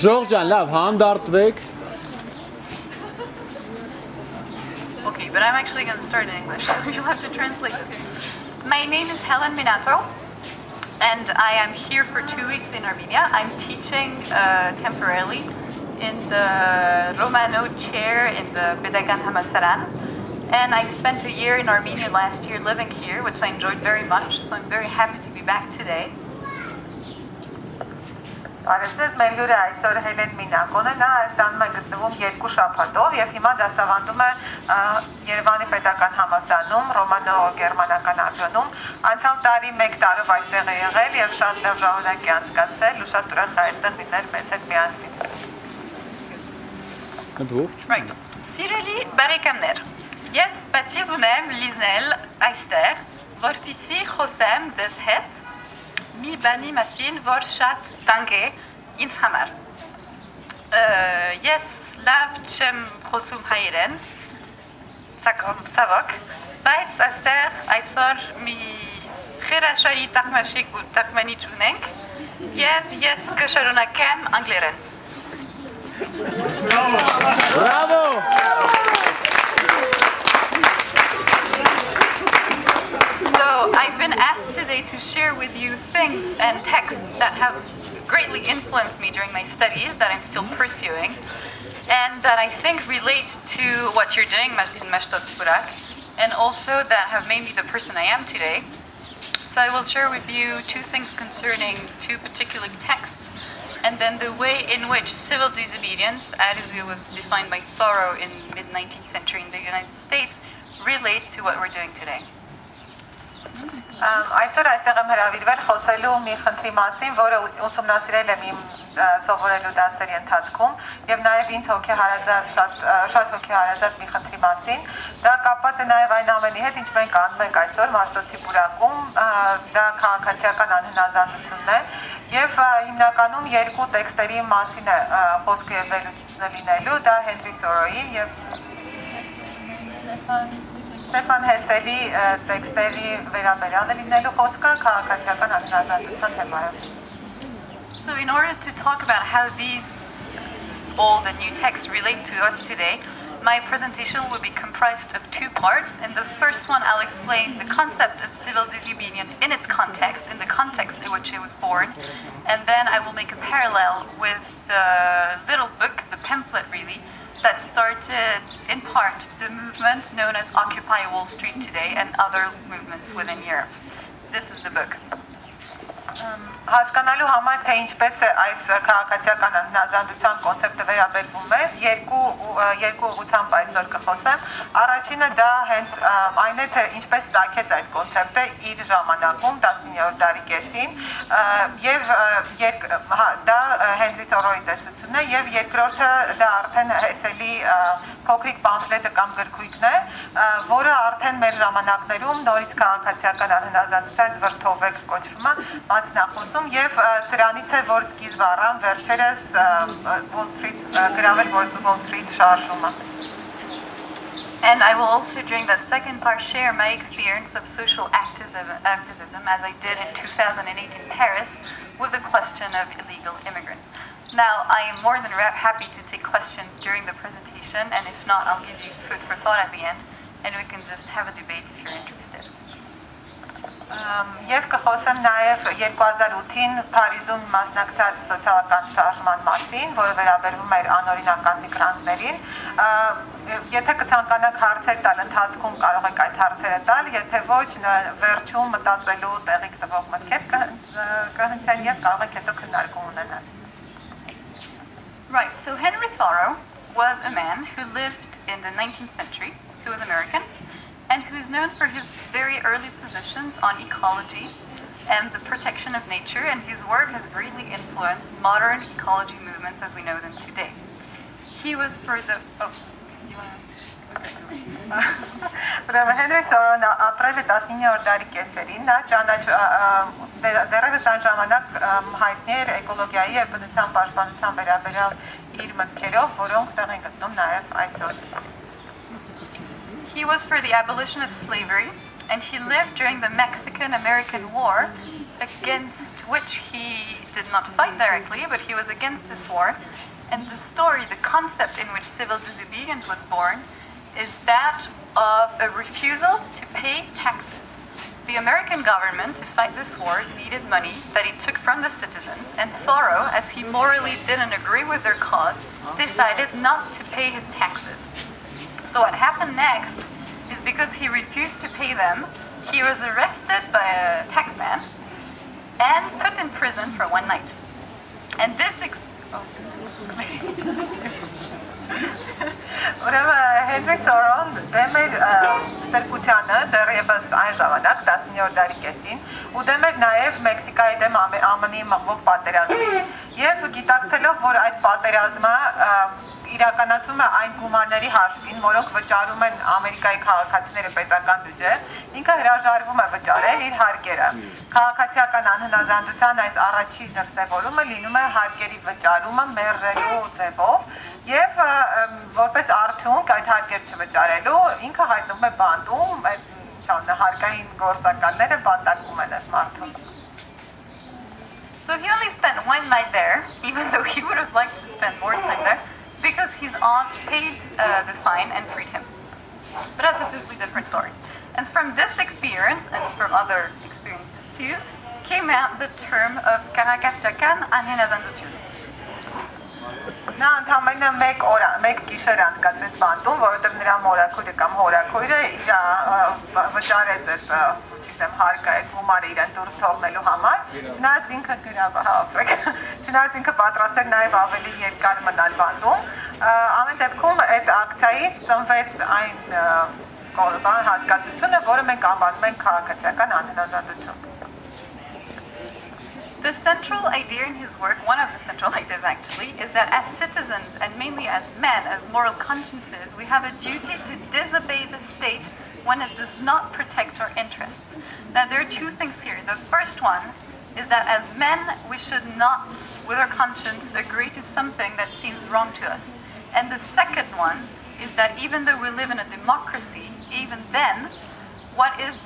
Ժողջան, լավ, հանդարտվեք։ Okay, but I'm actually going to start in English. You'll have to translate this. My name is Helen Minathon, and I am here for 2 weeks in Armenia. I'm teaching temporarily in the Romano chair in the Պետական Համալսարան. And I spent a year in Armenia last year living here, which I enjoyed very much, so I'm very happy to be back today. Արեցես մեր հյուրը այսօր Հելեն Մինաթոն է, նա Հայաստանում է գտնվում 2 շաբաթով եւ հիմա դասավանդում է Երևանի Պետական Համալսարանում ռոմանո-գերմանական անկյունում։ Անցյալ տարի 1 տարով այստեղ է եղել եւ շատ լավ ժամանակ է անցկացրել ու շատ ուրախ է այստեղ լինել մեզ հետ միասին։ Right. Սիրելի բարեկամներ, ես պատիվ ունեմ լիզնել այստեղ, որպեսզի խոսեմ ձեզ հետ մի բանի մասին, որ շատ տանկ է ինձ համար։ Ես լավ չեմ խոսում հայերեն, ցավոք, բայց այստեղ այսօր մի խերաշայի տաղմաշիկ ու տաղմանիչ ունենք եւ ես կշարունակեմ անգլերեն։ Bravo! So I've been asked today to share with you things and texts that have greatly influenced me during my studies that I'm still pursuing and that I think relate to what you're doing in Mashtotz's Purak and also that have made me the person I am today. So I will share with you 2 things concerning 2 particular texts and then the way in which civil disobedience, as it was defined by Thoreau in mid-19th century in the United States, relates to what we're doing today. Այսօր այստեղ եմ հրավիրվել խոսելու մի խնդրի մասին, որը ուսումնասիրել եմ իմ սովորելու դասերի ընթացքում եւ նաեւ ինձ շատ հոգեհարազատ մի խնդրի մասին։ Դա կապված է նաեւ այն ամենի հետ, ինչ մենք անում ենք այսօր Մաշտոցի պուրակում, դա քաղաքացիական անհնազանդությունն է եւ հիմնականում 2 տեքստերի մասին է խոսքը եւ վերլուծությունը լինելու, դա Հենրի Թորոուի եւ Stephane Hesseli տեքստերի վերաբերյալ է լինելու խոսքը քաղաքացիական անհնազանդության թեմայով։ So in order to talk about how these old and new texts relate to us today, my presentation will be comprised of 2 parts. In the first one, I'll explain the concept of civil disobedience in its context, in the context in which it was born. And then I will make a parallel with the little book, the pamphlet really, that started in part the movement known as Occupy Wall Street today and other movements within Europe. This is the book. Հասկանալու համար թե ինչպես է այս քաղաքացիական անհնազանդության կոնցեպտը վերաբերվում է, երկու ուղղությամբ այսօր կխոսեմ։ Առաջինը դա հենց այն է, թե ինչպես ծագեց այդ կոնցեպտը իր ժամանակում 19-րդ դարի կեսին, եւ դա Հենրի Թորոուի տեսությունն է, եւ երկրորդը դա արդեն Հեսելի փոքրիկ պամֆլետը կամ գրքույկն է, որը արդեն մեր ժամանակներում նորից քաղաքացիական անհնազանդության Վրդովվելու կոչվում է, մասնախոսում եւ սրանից է որ սկիզբ առան վերջերս Wall Street գրավել Wall Street շարժումը. And I will also during that second part share my experience of social activism as I did in 2008 in Paris with the question of illegal immigrants. Now, I am more than happy to take questions during the presentation, and if not, I'll give you food for thought at the end, and we can just have a debate if you're interested. Եվ կխոսեմ նաև 2008-ին Փարիզում մասնակցած սոցիալական շարժման մասին, որը վերաբերվում էր անօրինական միգրանտներին։ Եթե կցանկանաք հարցեր տալ ընթացքում կարող եք այդ հարցերը տալ, եթե ոչ վերջում մտածելու տեղիք տվող մտքեր կհնչեն եւ կարող եք հետո քննարկում ունենալ։ Right, so Henry Thoreau was a man who lived in the 19th century, who was American, and who is known for his very early positions on ecology and the protection of nature, and his work has greatly influenced modern ecology movements as we know them today. He was for the... Oh, you want to... Հենրի Թորոուն ապրել է 19-րդ դարի կեսերին, նա դեռևս այն ժամանակ հայտնի էր էկոլոգիայի եւ բնության պաշտպանության վերաբերյալ իր մտքերով, որոնք տեղ են գտնում նաեւ այսօր։ He was for the abolition of slavery, and he lived during the Mexican-American War against which he did not fight directly, but he was against this war. And the story, the concept in which civil disobedience was born, is that of a refusal to pay taxes. The American government, to fight this war, needed money that it took from the citizens, and Thoreau, as he morally didn't agree with their cause, decided not to pay his taxes. So what happened next is because he refused to pay them, he was arrested by a taxman and put in prison for one night. And this Ուրեմն Հենրի Թորոուն դեմ էր ստերկությանը դեռևս այն ժամանակ 19-րդ դարի կեսին ու դեմ էր նաև Մեքսիկայի դեմ ԱՄՆ-ի մղվող պատերազմին եւ գիտակցելով որ այդ պատերազմը իրականացում է այն գումարների հաշվին, որոնք վճարում են Ամերիկայի քաղաքացիները պետական բյուջե, ինքը հրաժարվում է վճարել իր հարկերը։ Քաղաքացիական անհնազանդության այս առաջին դրսևորումը լինում է հարկերի վճարումը մերժելու ձևով եւ որպես արդյունք այդ հարկեր չվճարելու ինքը հայտնվում է բանտում, այդ հարկային գործակալները բանտակում են այս մարդուն։ So he only spent one night there, even though he would have liked to spend more time there, because his aunt paid the fine and freed him. But that's a totally different story. And from this experience, and from other experiences too, came out the term of Քաղաքացիական Անհնազանդություն. Նա ընդամենը մեկ գիշեր անցկացրեց բանտում, որովհետև նրա մորաքույրը կամ հորաքույրը իր վճարեց այդ հարկը այդ գումարը իրեն դուրս թողնելու համար, չնայած ինքը չնայած ինքը պատրաստ էր նաև ավելի երկար մնալ բանտում, ամեն դեպքում այդ ակցիայից ծնվեց այն հասկացությունը, որը մենք անվանում ենք քաղաքացիական անհնազանդություն. The central idea in his work, one of the central ideas actually, is that as citizens and mainly as men, as moral consciences, we have a duty to disobey the state when it does not protect our interests. Now there are two things here. The first one is that as men, we should not, with our conscience, agree to something that seems wrong to us. And the second one is that even though we live in a democracy, even then, what is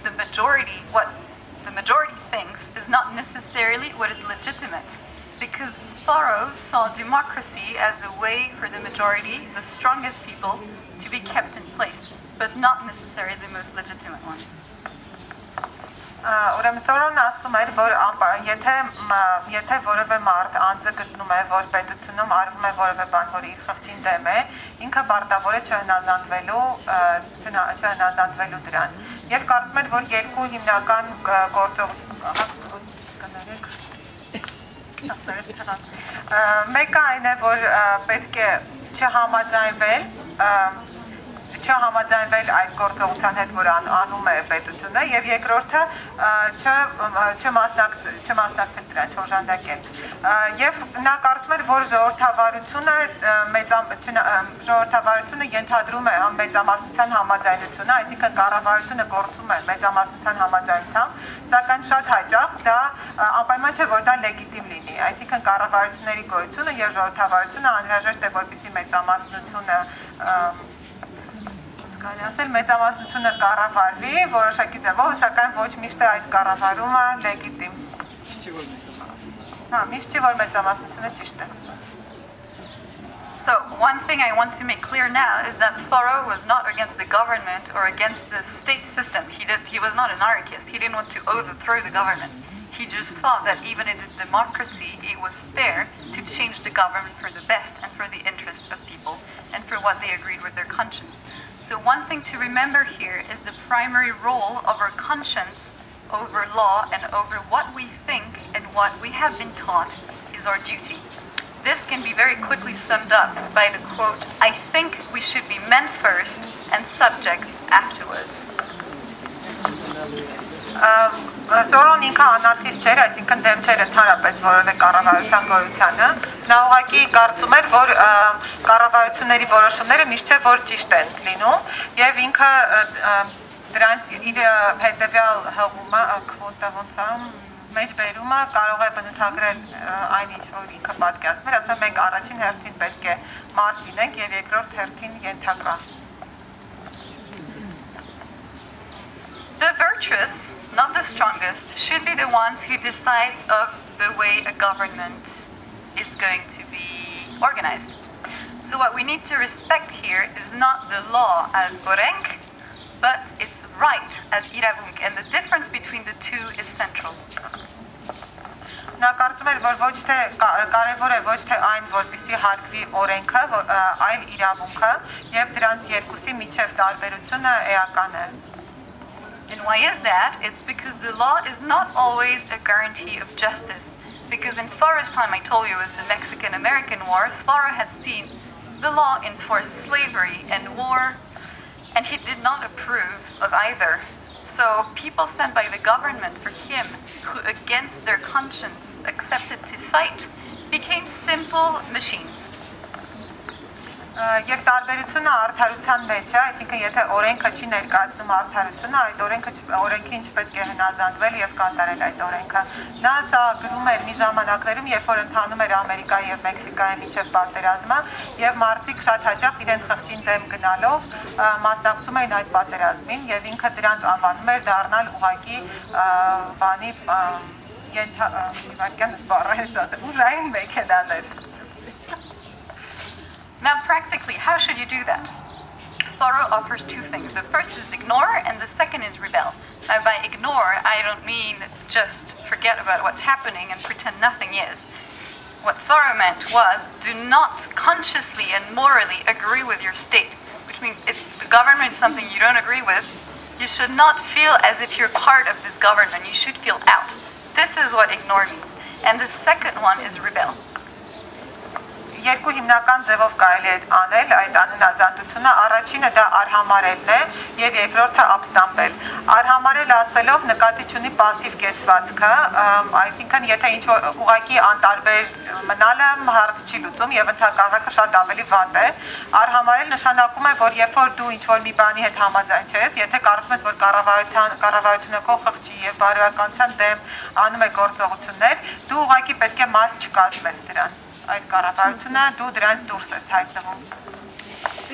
the majority, what the majority thinks is not necessarily what is legitimate, because Thoreau saw democracy as a way for the majority, the strongest people, to be kept in place, but not necessarily the most legitimate ones. Ուրեմն Thoreau-ն ասում էր, որ եթե որևէ մարդ անձը գտնում է, որ պետությունում արվում է որևէ բան, որ իր խղճին դեմ է, ինքը պարտավոր է չհնազանդվելու դրան։ Եվ կարծում էր, որ երկու հիմնական մեկը այն է, որ պետք է չհամաձայնվել այդ գործողության հետ, որ անում է պետությունը, եւ երկրորդը չմասնակցել դրան, չօժանդակել։ Եվ նա կարծում էր, որ ժողովրդավարությունը ենթադրում է մեծամասնության համաձայնությունը, այսինքն կառավարությունը գործում է մեծամասնության համաձայնությամբ, սակայն շատ հաճախ դա անպայման չէ, որ դա լեգիտիմ լինի, այսինքն կառավարությունների գոյությունը եւ ժողովրդավարությունը անհրաժեշտ է, որպեսզի մեծամասնությունը Կարելի ասել մեծամասնությունը կառավարվի որոշակի ձևով, սակայն ոչ միշտ է այդ կառավարումը լեգիտիմ։ Միշտ չի որ մեծամասնությունը ճիշտ է։ So one thing I want to make clear now is that Thoreau was not against the government or against the state system. He was not an anarchist. He didn't want to overthrow the government. He just thought that even in a democracy, it was fair to change the government for the best and for the interest of people and for what they agreed with their conscience. So one thing to remember here is the primary role of our conscience over law and over what we think and what we have been taught is our duty. This can be very quickly summed up by the quote, "I think we should be men first and subjects afterwards." Thoreau-ն ինքը անարխիստ չէր, այսինքն դեմ չէր ընդհանրապես որևէ կառավարության գոյությանը։ Նա ուղղակի կարծում էր, որ կառավարությունների որոշումները միշտ չէ, որ ճիշտ են լինում, եւ ինքը դրանց իր հետեւյալ հղումը, մեջ բերումը կարող է բնութագրել այն ինչ որ ինքը պատկերացնում էր, ասում է մենք առաջին հերթին պետք է մարդ լինենք եւ երկրորդ հերթին ենթակա։ The virtuous not the strongest, should be the ones who decides of the way a government is going to be organized. So what we need to respect here is not the law as օրենք, but its right as իրավունք, and the difference between the two is central. Նա կարծում էր, որ ոչ թե կարևոր է ոչ թե այն, որպեսզի հարգվի օրենքը, այլ իրավունքը, եւ դրանց երկուսի միջև տարբերությունը էական է. And why is that? It's because the law is not always a guarantee of justice. Because in Thoreau's time, I told you, it was the Mexican-American War, Thoreau had seen the law enforce slavery and war, and he did not approve of either. So people sent by the government for him, who against their conscience accepted to fight, became simple machines. Եվ տարբերությունը արդարության մեջ է, այսինքն եթե օրենքը չի ներկայացնում արդարությունը, այդ օրենքի ինչ պետք է հնազանդվել եւ կատարել այդ օրենքը։ Նա սա գրում էր մի ժամանակներում, երբ որ ընթանում էր Ամերիկայի եւ Մեքսիկայի միջև պատերազմը, եւ մարդիկ շատ հաճախ իրենց խղճին դեմ գնալով մասնակցում էին այդ պատերազմին եւ ինքը դրանց անվանում էր դառնալ ուղակի բանի ուժային մեքենաներ։ Now, practically, how should you do that? Thoreau offers two things. The first is ignore, and the second is rebel. Now, by ignore, I don't mean just forget about what's happening and pretend nothing is. What Thoreau meant was, do not consciously and morally agree with your state, which means if the government is something you don't agree with, you should not feel as if you're part of this government. You should feel out. This is what ignore means. And the second one is rebel. Երկու հիմնական ձևով կարելի է անել այդ անհնազանդությունը, առաջինը դա արհամարելն է եւ երկրորդը ապստամբել։ Արհամարել ասելով նկատի ունի пассив կեցվածքը, այսինքն եթե ինչ որ ուղակի անտարբեր մնալը հարց չի լուծում եւ ընդհանրակը շատ ավելի վատ է։ Արհամարել նշանակում է, որ երբ որ դու ինչ որ մի բանի հետ համաձայն չես, եթե կարծում ես, որ կառավարությունը քո խղճի եւ բարոյականության դեմ անում է գործողություններ, դու ուղակի պետք է մաս չկազմես դրան։ So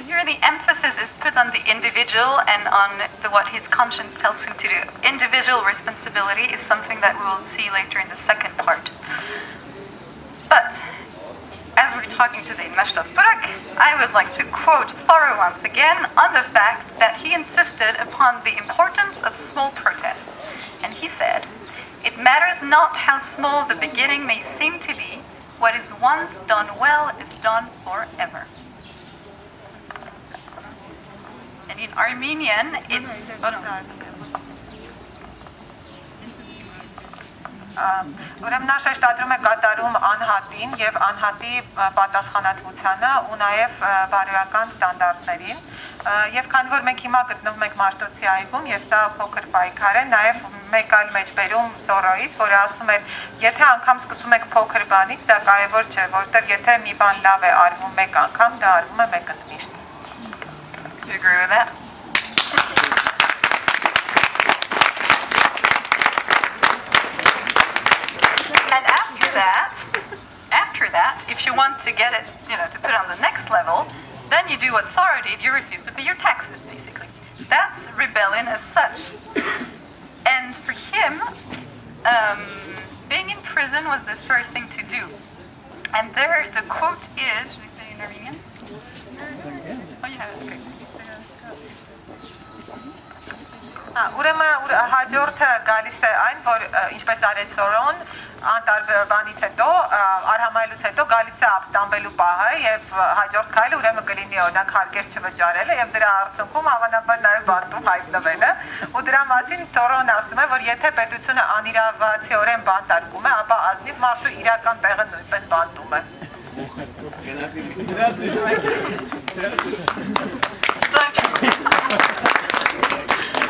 here the emphasis is put on the individual and on what his conscience tells him to do. Individual responsibility is something that we will see later in the second part. But as we're talking today in Mashtots Purak, I would like to quote Thoreau once again on the fact that he insisted upon the importance of small protests. And he said, "It matters not how small the beginning may seem to be, what is once done well is done forever." And in Armenian, it's... Ուրեմն նա շեշտադրում է կատարում անհատին եւ անհատի պատասխանատվությանը ու նաեւ բարոյական ստանդարտներին եւ քանի որ մենք հիմա գտնվում ենք Մաշտոցի այգում եւ սա փոքր պայքար է նաեւ մեկ այլ մեջբերում Թորոուից, որը ասում է, եթե անգամ սկսում եք փոքր բանից, դա կարևոր չէ, որտեղ եթե մի բան լավ է արվում մեկ անգամ, դա արվում է մեկ ընդմիշտ։ Do you agree with that? And after that, if you want to get it, to put on the next level, then you do what Thoreau did, you refuse to pay your taxes, basically. That's rebellion as such. And for him, being in prison was the first thing to do. And there, the quote is, should we say in Armenian? Oh, you have it, okay. Ուրեմն հաջորդը գալիս է այն, որ ինչպես արեց Thoreau-ն, անտարբերաբանից հետո, արհամայելուց հետո գալիս է ապստամբելու պահը եւ հաջորդ քայլը ուրեմն կլինի օրինակ հարկեր չվճարելը եւ դրա արդյունքում հավանաբար նաեւ բանտում հայտնվելը ու դրա մասին Thoreau-ն ասում է, որ եթե պետությունը անիրավացիորեն բանտարկում է, ապա ազնիվ մարդու իրական տեղը նույնպես բանտում է։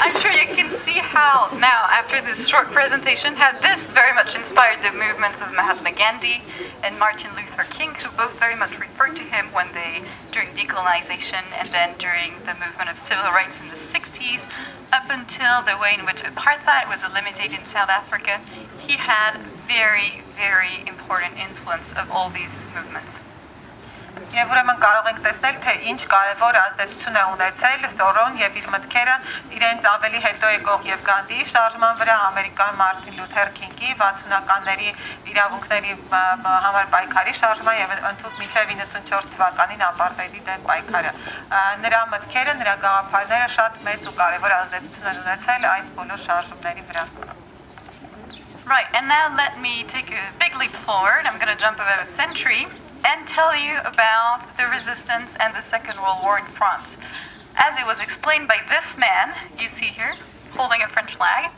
I'm sure you can see how now, after this short presentation, how this very much inspired the movements of Mahatma Gandhi and Martin Luther King, who both very much referred to him during decolonization and then during the movement of civil rights in the 60s, up until the way in which apartheid was eliminated in South Africa. He had very, very important influence of all these movements. Եվ ուրեմն կարող ենք տեսնել, թե ինչ կարևոր ազդեցություն է ունեցել Thoreau-ն եւ իր մտքերը իրենց ավելի հետո եկող եւ Գանդիի շարժման վրա, Ամերիկայում Մարտին Լութեր Քինգի 60-ականների իրավունքների համար պայքարի շարժման եւ ընդհանուր մինչեւ 94 թվականին ապարտեիդի դեմ պայքարը։ Նրա մտքերը, նրա գաղափարները շատ մեծ ու կարևոր ազդեցություն են ունեցել այս բոլոր շարժումների վրա։ Right, and now let me take a big leap forward. I'm going to jump about a century and tell you about the resistance and the Second World War in France. As it was explained by this man, you see here, holding a French flag,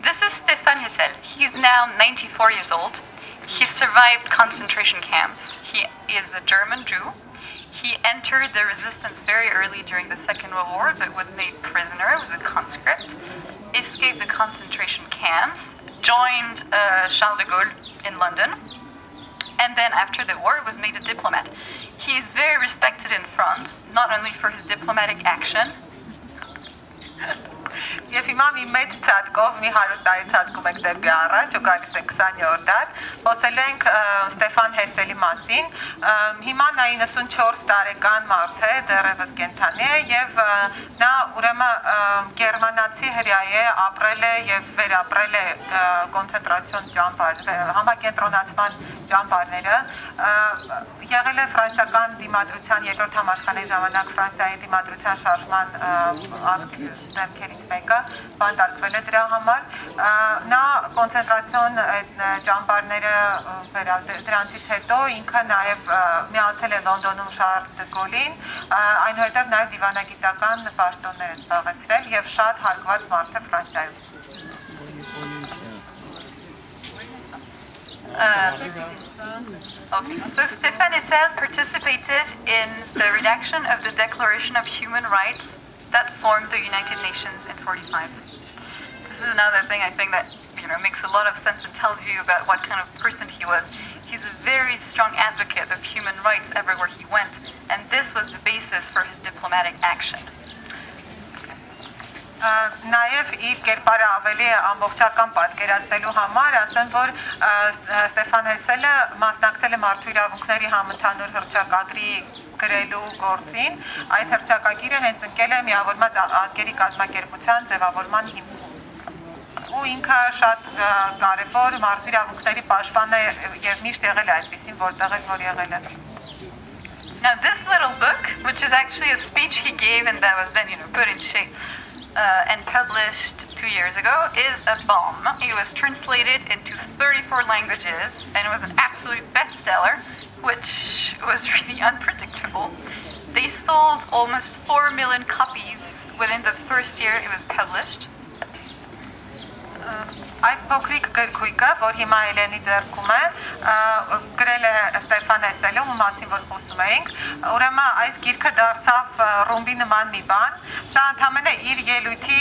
this is Stephane Hessel. He's now 94 years old. He survived concentration camps. He is a German Jew. He entered the resistance very early during the Second World War, but was made prisoner, was a conscript, escaped the concentration camps, joined Charles de Gaulle in London, and then after the war was made a diplomat. He is very respected in France, not only for his diplomatic action. Եվ հիմա մի մեծ ցածկով, մի 100 տարի ցածկում ենք դեպի առաջ ու գալիս ենք 20-րդ դար, խոսել ենք Ստեֆան Հեսելի մասին, հիմա նա 94 տարեկան մարդ է, դեռևս կենդանի է եւ նա ուրեմն գերմանացի հրեա է, ապրել է եւ վերապրել է կոնցենտրացիոն ճամբար, համակենտրոնացման ճամբարները, եղել է ֆրանսիական դիմադրության երկրորդ համաշխարհային ժամանակ Ֆրանսիայի դիմադրության շարժման ակտիվ դեմքերից մեկը բանտարկվել է դրա համար նա կոնցենտրացիոն ճամբարները դրանցից հետո ինքը նաև միացել է Լոնդոնում Շարլ դը Գոլին այնուհետև նաև դիվանագիտական պաշտոններ է զբաղեցրել եւ շատ հարգված մարդ է Ֆրանսիայում Okay, so Stephane Hessel participated in the redaction of the Declaration of Human Rights that formed the United Nations in 1945. This is another thing I think that makes a lot of sense and tells you about what kind of person he was. He's a very strong advocate of human rights everywhere he went, and this was the basis for his diplomatic action. Նաև իր կերպարը ավելի ամբողջական պատկերացնելու համար ասեմ, որ Ստեֆան Հեսելը մասնակցել է մարդու իրավունքների համընդհանուր հռչակագրի գրելու գործին, այդ հռչակագիրը հենց ընկել է միավորված ազգերի կազմակերպության ձևավորման հիմքում։ Ու ինքը շատ կարևոր մարդու իրավունքների պաշտպան է եւ միշտ եղել է այդպեսին, որտեղ էլ որ եղել է։ Now this little book, which is actually a speech he gave and that was then put in shape and published 2 years ago, is a bomb. It was translated into 34 languages and was an absolute bestseller, which was really unpredictable. They sold almost 4 million copies within the first year it was published. Այս փոքրիկ գրքույկը, որ հիմա Հելենի ձեռքում է, գրել է Ստեֆան Հեսելը, ում մասին որ խոսում էինք, ուրեմն այս գիրքը դարձավ ռումբի նման մի բան, սա ընդհանրապես իր ելույթի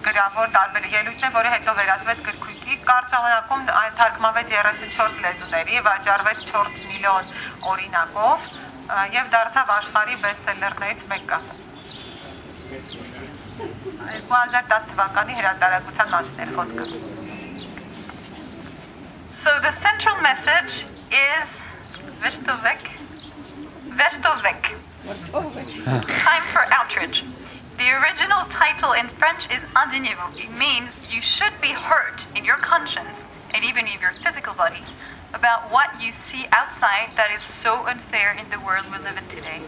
գրավոր տարբեր ելույթն է, որը հետո վերածվեց գրքույկի, կարճ ժամանակում այն թարգմանվեց 34 լեզուների, վաճառվեց 4 միլիոն օրինակով եւ դարձավ աշխարհի բեսթսելերներից մեկը։ 2010 թվականի հրատարակության մասին էր խոսքը։ So the central message is Vrdovek. Time for outrage. The original title in French is Indignez-vous. It means you should be hurt in your conscience and even in your physical body about what you see outside that is so unfair in the world we live in today.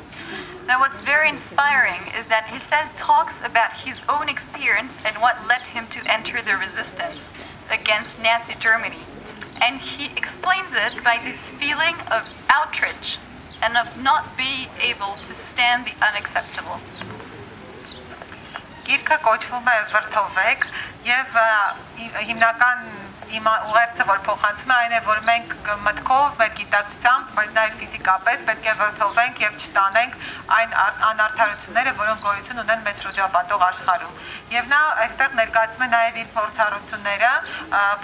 Now what's very inspiring is that Hessel talks about his own experience and what led him to enter the resistance against Nazi Germany. And he explains it by this feeling of outrage and of not being able to stand the unacceptable. Գիրքը կոչվում է Վրդովվեք եւ հիմնական ուղերձը որ փոխանցում է այն է որ մենք մտքով, մեր գիտակցությամբ, բայց նաեւ ֆիզիկապես պետք է վրդովենք եւ չտանենք այն անարդարությունները, որոնք գոյություն ունեն մեծ շրջապատող աշխարհում։ Եվ նա այստեղ ներկայացնում է նաեւ իր փորձառությունները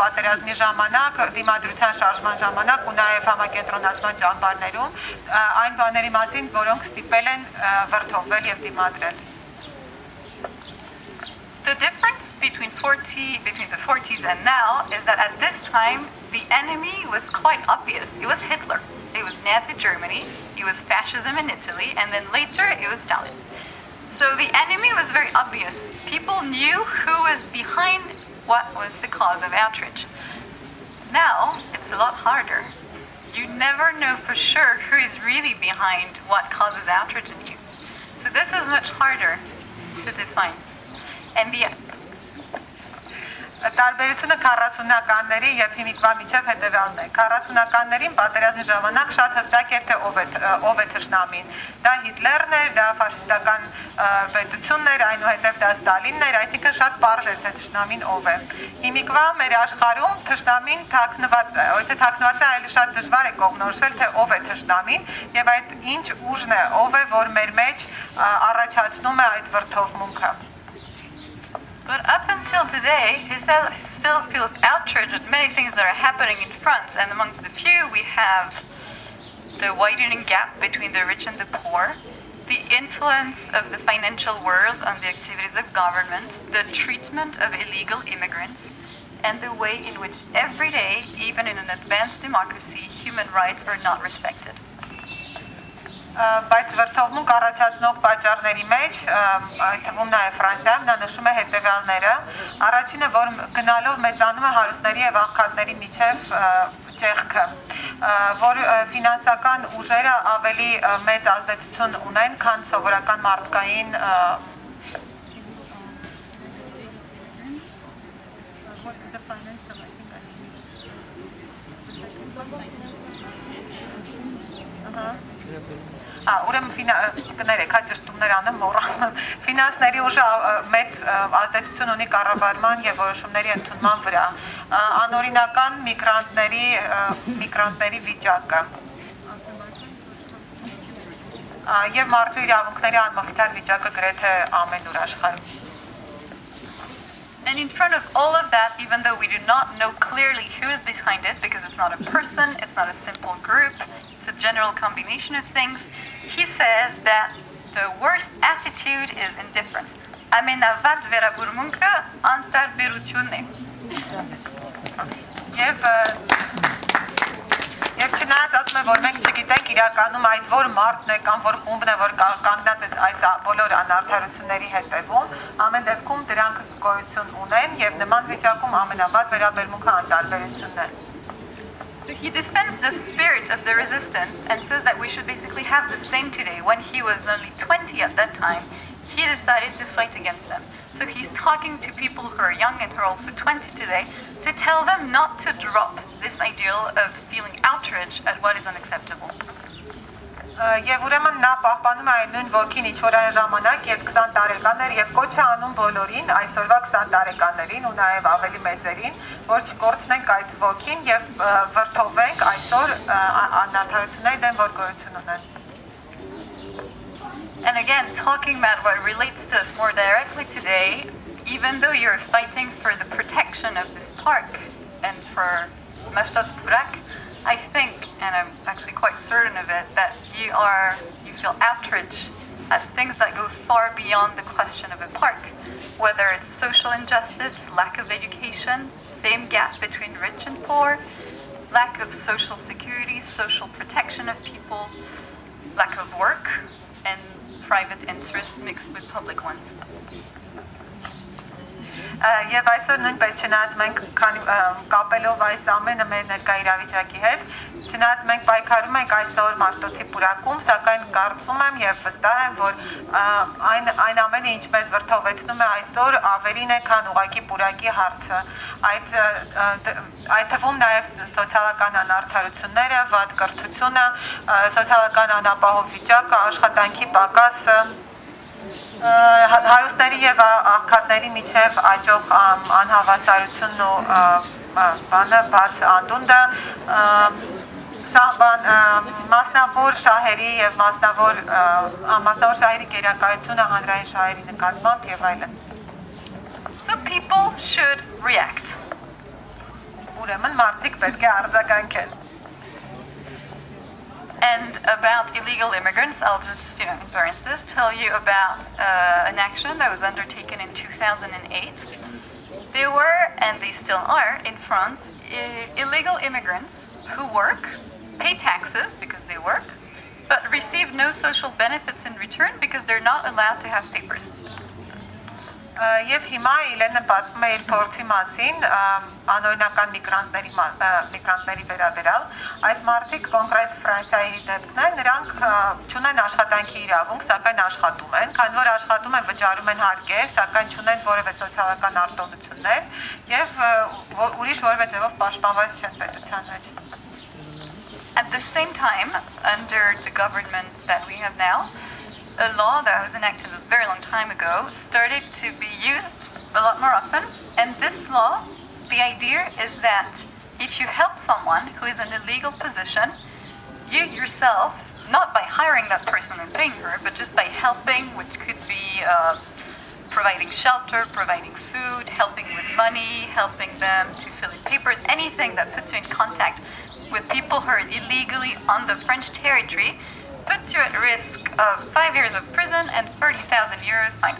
պատերազմի ժամանակ, դիմադրության շարժման ժամանակ ու նաեւ համակենտրոնացման ճամբարներում այն բաների մասին, որոնք ստիպել են վրդովվել եւ դիմադրել։ The difference between the 40s and now is that at this time the enemy was quite obvious. It was Hitler, it was Nazi Germany, it was fascism in Italy, and then later it was Stalin. So the enemy was very obvious. People knew who was behind what was the cause of outrage. Now it's a lot harder. You never know for sure who is really behind what causes outrage in you. So this is much harder to define. And the Տարբերությունը 40-ականների եւ հիմիկվա միջև հետեւյալն է։ 40-ականներին պատերազմի ժամանակ շատ հստակ էր թե ով է թշնամին։ Դա Հիտլերն էր, դա ֆաշիստական պետությունն էր, այնուհետև դա Ստալինն էր, այսինքն շատ պարզ էր թե թշնամին ով է։ Հիմիկվա մեր աշխարհում թշնամին թաքնված է, ոչ թե թաքնված է, այլ շատ դժվար է կողմնորոշվել թե ով է թշնամին եւ այդ ինչ ուժն է, ով է, որ մեր մեջ առաջացնում է այդ վրդովմունքը։ But up until today, he still feels outraged at many things that are happening in France. And amongst the few, we have the widening gap between the rich and the poor, the influence of the financial world on the activities of government, the treatment of illegal immigrants, and the way in which every day, even in an advanced democracy, human rights are not respected. Բայց վրդովմունք առաջացնող պատճառների մեջ, այդ թվում նաև Ֆրանսիայում, նա նշում է հետևյալները. Առաջինը, որ գնալով մեծանում է հարուստների եւ աղքատների միջև ճեղքը, որ ֆինանսական ուժերը ավելի մեծ ազդեցություն ունեն, քան սովորական մարդկային Ուրեմն կներեք, հաճշտումներ անեմ, մոռանում ֆինանսների ուժը մեծ ազդեցություն ունի կառավարման եւ որոշումների ընդունման վրա, անօրինական միգրանտների վիճակը եւ մարդու իրավունքների անմխիթար վիճակը գրեթե ամենուր աշխարհում. And in front of all of that, even though we do not know clearly who is behind it, because it's not a person, it's not a simple group, it's a general combination of things, he says that the worst attitude is indifference. Ամենավատ վերաբերմունքը անտարբերությունն է. Եվ չնայած ասում է, որ մենք չգիտենք իրականում այդ որ մարդն է կամ որ խումբն է, որ կանգնած է այս բոլոր անարդարությունների հետևում, ամեն դեպքում դրանք գոյություն ունեն եւ նման վիճակում ամենավատ վերաբերմունքը անտարբերությունն է. So he defends the spirit of the resistance and says that we should basically have the same today. When he was only 20 at that time, he decided to fight against them. So he's talking to people who are young and who are also 20 today to tell them not to drop this ideal of feeling outrage at what is unacceptable. Եվ ուրեմն նա պահպանում է այն նույն ոգին ինչ որ այն ժամանակ, երբ 20 տարեկան էր եւ կոչ է անում բոլորին, այսօրվա 20 տարեկաններին ու նաեւ ավելի մեծերին, որ չկորցնենք այդ ոգին եւ վրդովենք այսօր անարդարությունների դեմ որ գոյություն ունեն. And again, talking about what relates to us more directly today, even though you're fighting for the protection of this park and for Mashtots Purak, I think, and I'm actually quite certain of it, that you feel outrage at things that go far beyond the question of a park, whether it's social injustice, lack of education, same gap between rich and poor, lack of social security, social protection of people, lack of work, and private interest mixed with public ones. Եվ այսօր նույնպես չնայած մենք կապելով այս ամենը մեր ներկա իրավիճակի հետ, չնայած մենք պայքարում ենք այսօր Մաշտոցի պուրակում, սակայն կարծում եմ եւ վստահ եմ, որ այն ամենը ինչ մեզ վրդովեցնում է այսօր ավելին է, քան ուղղակի պուրակի հարցը։ Այդ թվում նաեւ սոցիալական անարդարությունները, վատ կրթությունը, սոցիալական անապահով վիճակը, աշխատանքի պակասը, հարուստների եւ աղքատների միջև աճող անհավասարությունն ու բաց անդունդը, մասնավոր շահերի եւ մասնավոր շահերի գերակայությունը հանրային շահերի նկատմամբ եւ այլն. So people should react. Ուրեմն մարդիկ պետք է արձագանքեն. And about illegal immigrants, I'll just, in parentheses, tell you about an action that was undertaken in 2008 There were, and they still are, in France, illegal immigrants who work, pay taxes because they work, but receive no social benefits in return because they're not allowed to have papers. Եվ հիմա Իլենը պատմում է իր փորձի մասին անօրինական միգրանտների վերաբերյալ, այս մարդիկ կոնկրետ Ֆրանսիայի դեպքն է, նրանք չունեն աշխատանքի իրավունք, սակայն աշխատում են, քանի որ աշխատում են, վճարում են հարկեր, սակայն չունեն որևէ սոցիալական արտոնություններ եւ ուրիշ որևէ ձևով պաշտպանված չեն պետության մեջ. At the same time, under the government that we have now, a law that was enacted a very long time ago started to be used a lot more often. And this law, the idea is that if you help someone who is in a legal position, you yourself, not by hiring that person and paying her, but just by helping, which could be providing shelter, providing food, helping with money, helping them to fill in papers, anything that puts you in contact with people who are illegally on the French territory, puts you at risk of 5 years of prison and 30,000 euros fine.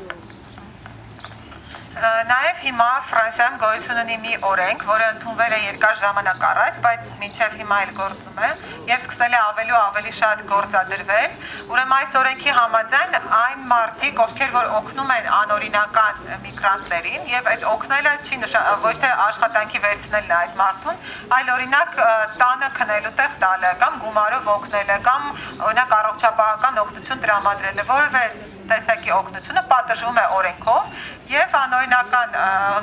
Նաև հիմա Ֆրանսիայում գոյություն ունի մի օրենք, որը ընդունվել է երկար ժամանակ առաջ, բայց մինչև հիմա էլ գործում է եւ սկսել է ավելի ու ավելի շատ գործադրվել։ Ուրեմն այս օրենքի համաձայն այն մարդիկ, ովքեր որ օգնում են անօրինական միգրանտներին եւ այդ օգնելը չի ոչ թե աշխատանքի վերցնելն է այդ մարդուն, այլ օրինակ տանը քնելու տեղ տալը կամ գումարով օգնելը կամ օրինակ առողջապահական օգնություն տրամադրելը, որևէ տեսակի օգնությունը պատժվում է օրենքով եւ անօրինական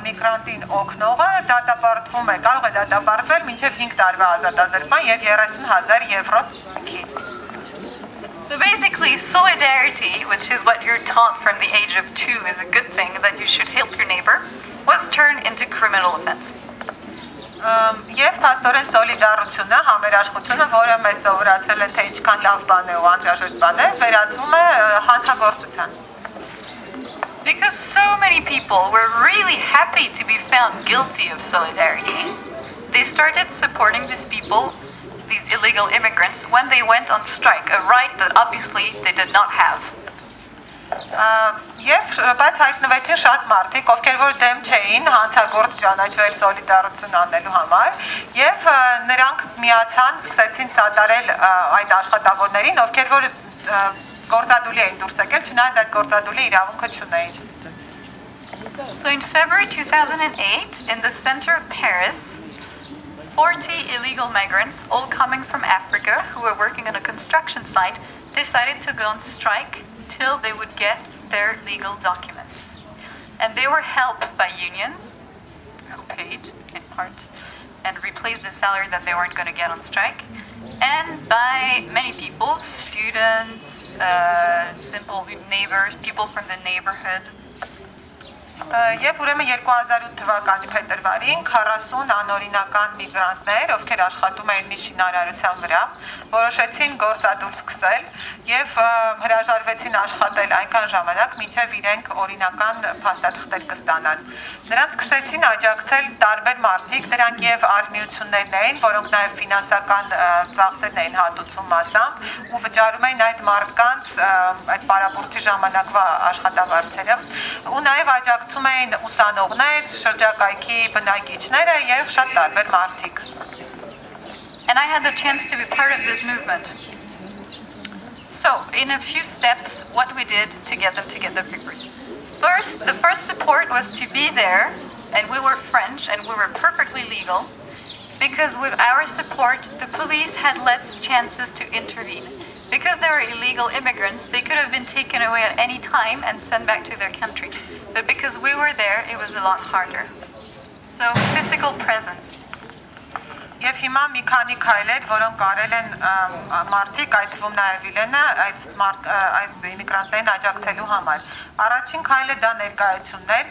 միգրանտին օգնողը դատապարտվում է, կարող է դատապարտվել մինչեւ 5 տարվա ազատազրկման եւ 30,000 եվրո քի. So basically, solidarity, which is what you're taught from the age of 2 is a good thing, that you should help your neighbor, was turned into criminal offense. Եվ փաստորեն սոլիդարությունը, համերաշխությունը, որը մեզ սովորացրել է թե ինչքան լավ բան է ու անհրաժեշտ բան է, վերածվում է հանցագործության. Because so many people were really happy to be found guilty of solidarity, they started supporting these people, these illegal immigrants, when they went on strike, a right that obviously they did not have. Եվ բայց հայտնվեցին շատ մարդիկ, ովքեր որ դեմ չէին հանցագործ ճանաչվել սոլիդարություն անելու համար եւ նրանք միացան, սկսեցին սատարել այդ աշխատավորներին, ովքեր որ գործադուլի էին դուրս եկել, չնայած այդ գործադուլի իրավունքը չունեին. So in February 2008, in the center of Paris, 40 illegal migrants, all coming from Africa, who were working on a construction site, decided to go on strike till they would get their legal documents. And they were helped by unions, who paid, in part, and replaced the salary that they weren't going to get on strike, and by many people, students, simple neighbors, people from the neighborhood. Եվ ուրեմն 2008 թվականի փետրվարին 40 անօրինական միգրանտներ, ովքեր աշխատում էին մի շինարարության վրա, որոշեցին գործադուլ սկսել եւ հրաժարվեցին աշխատել այնքան ժամանակ, մինչեւ իրենք օրինական փաստաթղթեր կստանան։ Նրանց սկսեցին աջակցել տարբեր մարդիկ, դրանք եւ արհմիություններն էին, որոնք նաեւ ֆինանսական ծախսերն էին հատուցում մասամբ ու վճարում էին այդ մարդկանց այդ պարապորտի ժամանակվա աշխատավարձերը ու նաեւ աջակցում էին ուսանողներ, շրջակայքի բնակիչները եւ շատ տարբեր մարդիկ. And I had the chance to be part of this movement. So, in a few steps, what we did to get them to get their papers. First, the first support was to be there, and we were French, and we were perfectly legal, because with our support, the police had less chances to intervene. Because they were illegal immigrants, they could have been taken away at any time and sent back to their country. But because we were there, it was a lot harder. So, physical presence. Եվ հիմա մի քանի քայլեր, որոնք արել են մարդիկ, այդ թվում նաև Իլենը, այս իմիգրանտներին աջակցելու համար։ Առաջին քայլը դա ներկայությունն էր,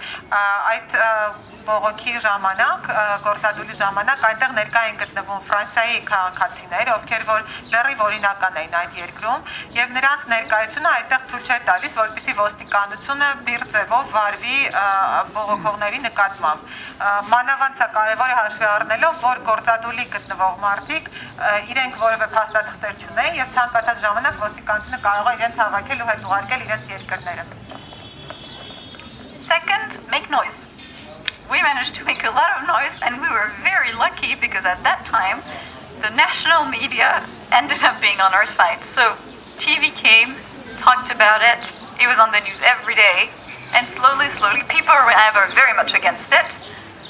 այդ բողոքի ժամանակ, գործադուլի ժամանակ այնտեղ ներկա են գտնվում Ֆրանսիայի քաղաքացիներ, ովքեր որ լրիվ օրինական էին այդ երկրում, եւ նրանց ներկայությունը այդտեղ ցույց չէր տալիս, որպեսզի ոստիկանությունը բիր ձևով վարվի բողոքողների նկատմամբ։ Մանավանդ սա կարևոր է հաշվի առնելով, որ գործադուլի գտնվող մարդիկ իրենք որևէ փաստաթղթեր չունեն եւ ցանկացած ժամանակ ոստիկանությունը կարող է իրենց հավաքել ու հետ ուղարկել իրենց երկրները. Second, make noise. we managed to make a lot of noise, and we were very lucky because at that time, the national media ended up being on our side. So TV came, talked about it, it was on the news every day, and slowly, people were very much against it,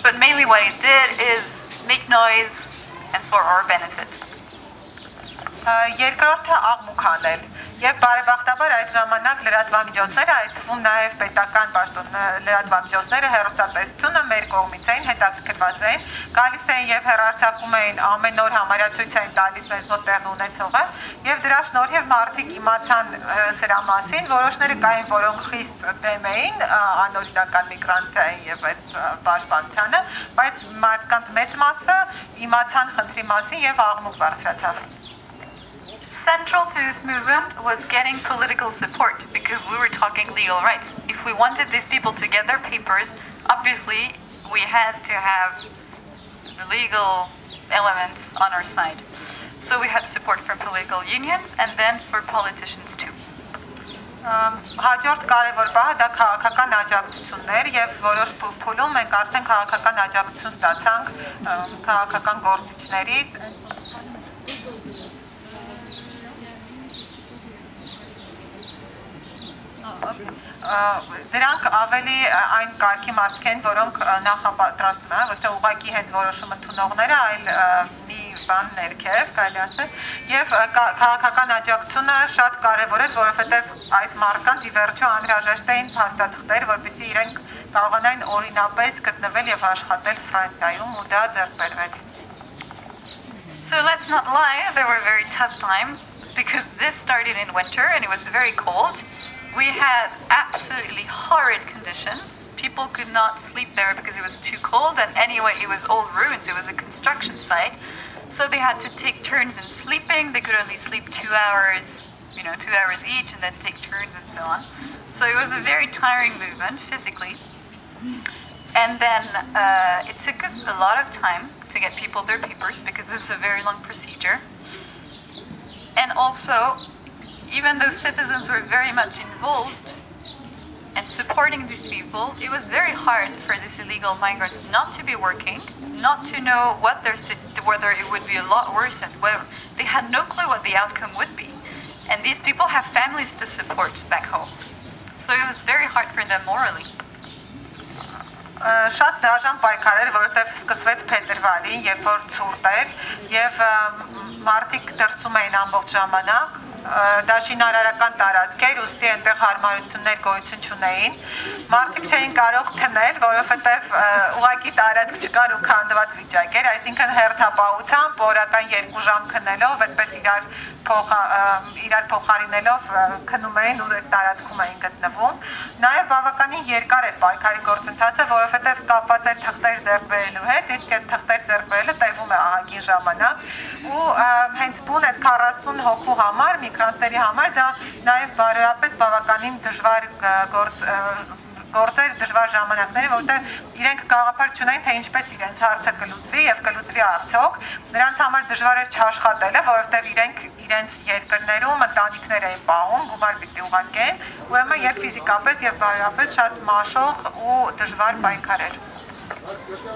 but mainly what it did is make noise and for our benefit. Երկրորդը աղմուկ անել եւ բարեբախտաբար այդ ժամանակ լրատվամիջոցները, այդ թվում նաեւ պետական լրատվամիջոցները, հեռուստատեսությունը մեր կողմից էին, հետաքրքրված էին, գալիս էին եւ հեռարձակում էին ամեն օր համարացույց էին տալիս մեզ մոտ տեղի ունեցողը եւ դրա շնորհիվ մարդիկ իմացան սրա մասին, որոշները կային, որոնք խիստ դեմ էին անօրինական միգրանցիային եւ այդ պաշտպանությանը, բայց մարդկանց մեծ մասը իմացան խնդրի մասին եւ աղմուկ բարձրացավ. Central to this movement was getting political support because we were talking legal rights. If we wanted these people to get their papers, obviously we had to have the legal elements on our side. So we had support from political unions and then for politicians too. Հաջորդ կարևոր բանը դա քաղաքական աջակցություններ եւ որոշ փուլում մենք արդեն քաղաքական աջակցություն ստացանք քաղաքական գործիչներից. Դրանք ավելի այն կարգի մարդիկ են, որոնք նախապատրաստում են, ոչ թե ուղղակի հենց որոշում ընդունողները, այլ մի բան ներքև, կարելի ասել, եւ քաղաքական աջակցությունը շատ կարեւոր է, որովհետեւ այս մարդկանց ի վերջո անհրաժեշտ էին փաստաթղթեր, որպեսզի իրենք կարողանային օրինապես գտնվել եւ աշխատել Ֆրանսիայում ու դա ձեռք բերվեց. So let's not lie, there were very tough times because this started in winter and it was very cold. We had absolutely horrid conditions. People could not sleep there because it was too cold, and anyway, it was all ruins. It was a construction site. So they had to take turns in sleeping. They could only sleep 2 hours, 2 hours each, and then take turns and so on. So it was a very tiring movement physically. And then it took us a lot of time to get people their papers because it's a very long procedure. And also, even though citizens were very much involved and supporting these people, it was very hard for these illegal migrants not to be working, not to know whether it would be a lot worse, and they had no clue what the outcome would be. And these people have families to support back home. So it was very hard for them morally. Շատ դաժան պայքար էր, որովհետև սկսվեց փետրվարին, երբ որ ցուրտ էր եւ մարդիկ դրսում էին ամբողջ ժամանակ, դա շինարարական տարածք էր, ուստի այնտեղ հարմարություններ գոյություն չունեին, մարդիկ չէին կարող քնել, որովհետև ուղղակի տարածք չկար ու քանդված վիճակ էր, այսինքն հերթապահությամբ օրական 2 ժամ քնելով, այդպես իրար փոխարինելով քնում էին ու այդ տարածքում էին գտնվում, նաեւ բավականին երկար էր պայքարի գործընթացը, որովհետև կապված էր թղթեր ձեռք բերելու հետ, իսկ այդ թղթեր ձեռք բերելը տևում է ահագին ժամանակ ու հենց բուն այդ 40 հոգու համար միգրանտների համար դա նաև բարոյապես բավականին դժվար գործեր դժվար ժամանակներ, որտեղ իրենք գաղափար չունեն, թե ինչպես իրենց հարցը կլուծվի եւ կլուծվի արդյոք, նրանց համար դժվար էր չաշխատելը, որովհետեւ իրենք իրենց երկրներում ընտանիքներ էին պահում, գումար պիտի ուղարկեն, ուրեմն եւ ֆիզիկապես եւ բարոյապես շատ մաշող ու դժվար պայքար էր.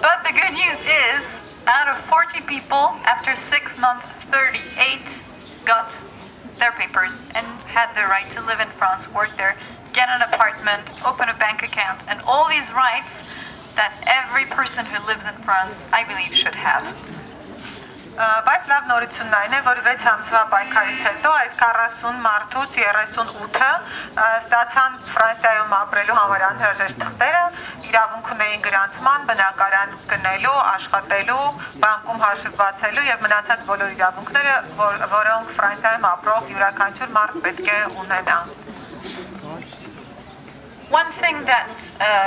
But the good news is, out of 40 people, after 6 months, 38 got their papers and had the right to live in France, work there, get an apartment, open a bank account, and all these rights that every person who lives in France, I believe, should have. Բայց լավ նորությունն այն է, որ 6 ամսվա պայքարից հետո այս 40 մարդուց 38-ը ստացան Ֆրանսիայում ապրելու համար անհրաժեշտ թղթերը, իրավունք ունեին գրանցման, բնակարան գնելու, աշխատելու, բանկում հաշիվ բացելու եւ մնացած բոլոր իրավունքները, որոնք Ֆրանսիայում ապրող յուրաքանչյուր մարդ պետք է ունենա. One thing that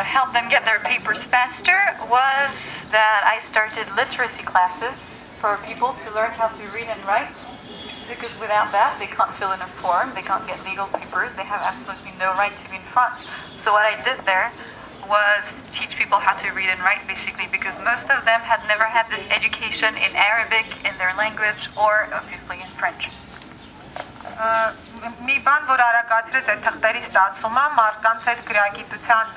helped them get their papers faster was that I started literacy classes for people to learn how to read and write, because without that they can't fill in a form, they can't get legal papers, they have absolutely no right to be in France. So what I did there was teach people how to read and write, basically, because most of them had never had this education in Arabic, in their language, or obviously in French. Մի բան, որ արագացրեց այդ թղթերի ստացումը, մարդկանց հետ գրագիտության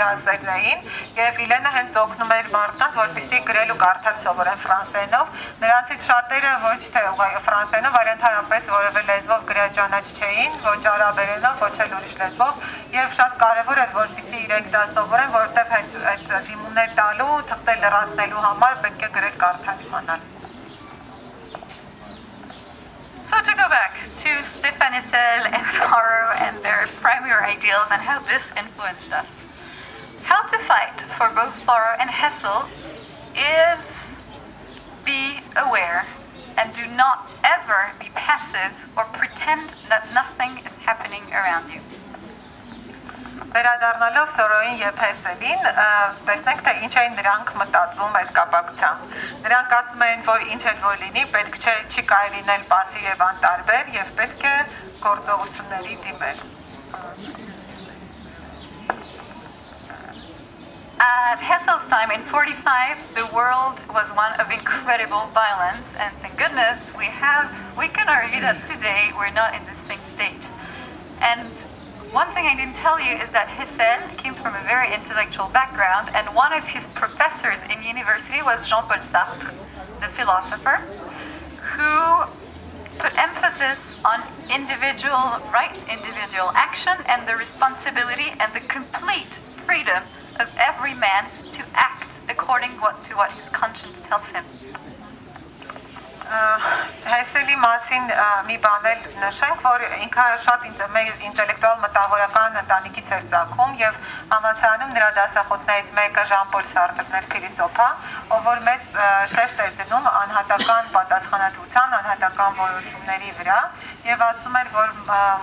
դասերն էին, եւ Իլենը հենց օգնում էր մարդկանց, որպեսզի գրել ու կարդալ սովորեն ֆրանսերենով։ Նրանցից շատերը ոչ թե ֆրանսերենով, այլ ընդհանրապես որևէ լեզվով գրաճանաչ չէին, ոչ արաբերենով, ոչ էլ ուրիշ լեզվով, եւ շատ կարեւոր էր, որպեսզի իրենք դա սովորեն, որովհետեւ հենց այդ դիմումներ տալու, թղթեր լրացնելու համար պետք է գրել կարդալ իմանալ։ So to go back to Stephane Hessel and Thoreau and their primary ideals and how this influenced us. How to fight for both Thoreau and Hessel is be aware and do not ever be passive or pretend that nothing is happening around you. Վերադառնալով Թորոուին եւ Հեսելին, տեսնենք թե ինչ էին նրանք մտածում այս կապակցությամբ։ Նրանք ասում են, որ ինչ էլ որ լինի, պետք չէ չի կարելի լինել պասիվ եւ անտարբեր եւ պետք է գործողությունների դիմել։ At Hessel's time in 45, the world was one of incredible violence, and thank goodness we can argue that today we're not in the same state. And one thing I didn't tell you is that Hessel came from a very intellectual background, and one of his professors in university was Jean-Paul Sartre, the philosopher, who put emphasis on individual action and the responsibility and the complete freedom of every man to act according to what his conscience tells him. Հեսելի մասին մի բան էլ նշենք, որ ինքը շատ ինտելեկտուալ մտավորական ընտանիքից էր ծագում եւ համալսարանում նրա դասախոսներից մեկը Ժան-Պոլ Սարտրն էր, փիլիսոփա, ով որ մեծ շեշտ էր դնում անհատական պատասխանատվության, անհատական որոշումների վրա եւ ասում էր, որ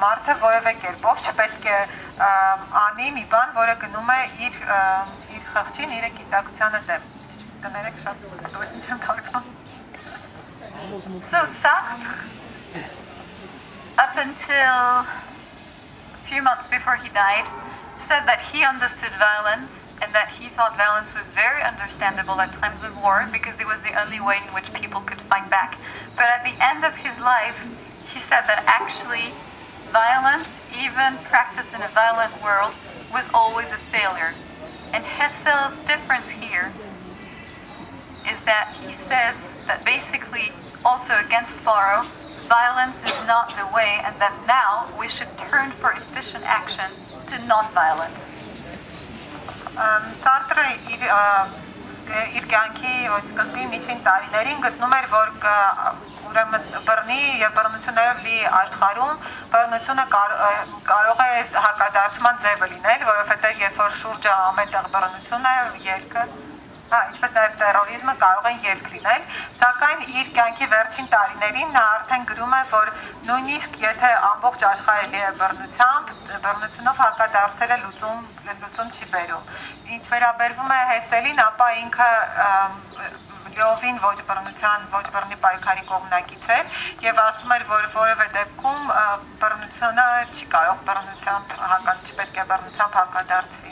մարդը որևէ կերպով չպետք է անի մի բան, որը գնում է իր խղճին, իր գիտակցությանը դեմ։ Կներեք շատ դուրս չեմ կարող։ So Sartre, up until a few months before he died, said that he understood violence and that he thought violence was very understandable at times of war because it was the only way in which people could fight back. But at the end of his life, he said that actually violence, even practiced in a violent world, was always a failure. And Hessel's difference here is that he says that basically also against Thoreau, violence is not the way and that now we should turn for efficient action to non-violence. Սարտրը իր կյանքի սկզբի միջին տարիներին գտնում էր, որ ուրեմն բռնի եւ բռնություններով լի աշխարհում բռնությունը կարող է հակադարձման ձևը լինել, որովհետեւ երբ որ շուրջը ամենտեղ բռնություն է, ելքը ինչպես նաև տերորիզմը կարող են ելք լինել, սակայն իր կյանքի վերջին տարիներին նա արդեն գրում է, որ նույնիսկ եթե ամբողջ աշխարհը լի է բռնությունով հակադարձերը լուծում չի բերում։ Ինչ վերաբերվում է Հեսելին, ապա ինքը լիովին ոչ բռնի պայքարի կողմնակից էր եւ ասում էր, որ որևէ դեպքում բռնությունը չի կարող չպետք է բռնությամբ հակադարձվի։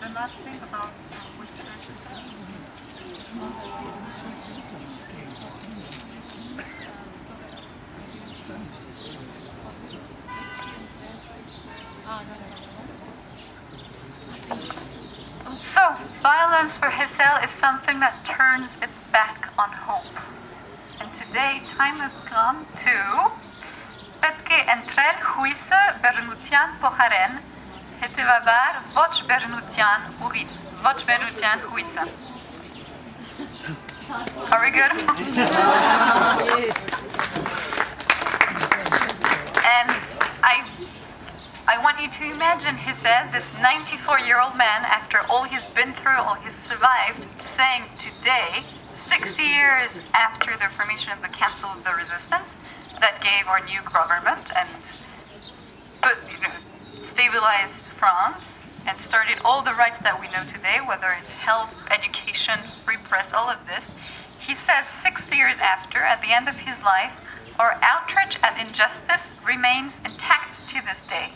The last thing about which So, violence for Hessel is something that turns its back on hope. And today, time has come to պետք է ընտրել հույսը բռնության փոխարեն, հետևաբար ոչ բռնության ուղին, ոչ բռնության հույսը. Are we good? Yes. And I want you to imagine Hessel, this 94-year-old man, after all he's been through, all he's survived, saying today, 60 years after the formation of the Council of the Resistance, that gave our new government and stabilized France and started all the rights that we know today, whether it's health, education, free press, all of this. He says 60 years after, at the end of his life, our outrage at injustice remains intact to this day.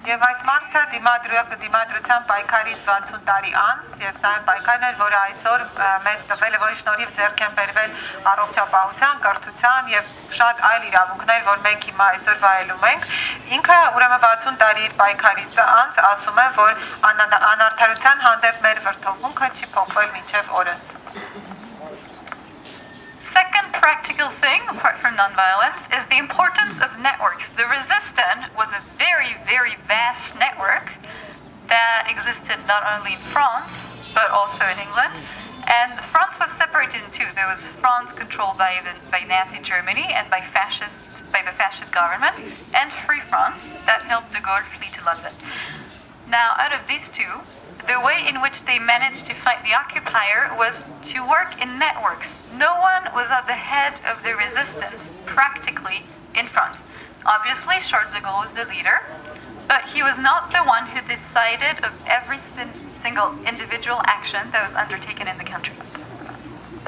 Եվ այս մարդը դիմադրության պայքարից 60 տարի անց եւ սա այն պայքարն էր, որը այսօր մեզ տվել է, որի շնորհիվ ձեռք են բերվել առողջապահության, կրթության եւ շատ այլ իրավունքներ, որ մենք հիմա այսօր վայելում ենք։ Ինքը ուրեմն 60 տարի իր պայքարից անց ասում է, որ անարդարության հանդեպ մեր վրդովմունքը չի փոխվել մինչեւ օրս։ Second practical thing, apart from nonviolence, is the importance of networks. The resistance was a very, very vast network that existed not only in France, but also in England. And France was separated in two. There was France controlled by Nazi Germany and by the fascist government, and Free France that helped de Gaulle flee to London. Now, out of these two, the way in which they managed to fight the occupier was to work in networks. No one was at the head of the resistance, practically, in France. Obviously, Charles de Gaulle was the leader, but he was not the one who decided of every single individual action that was undertaken in the country.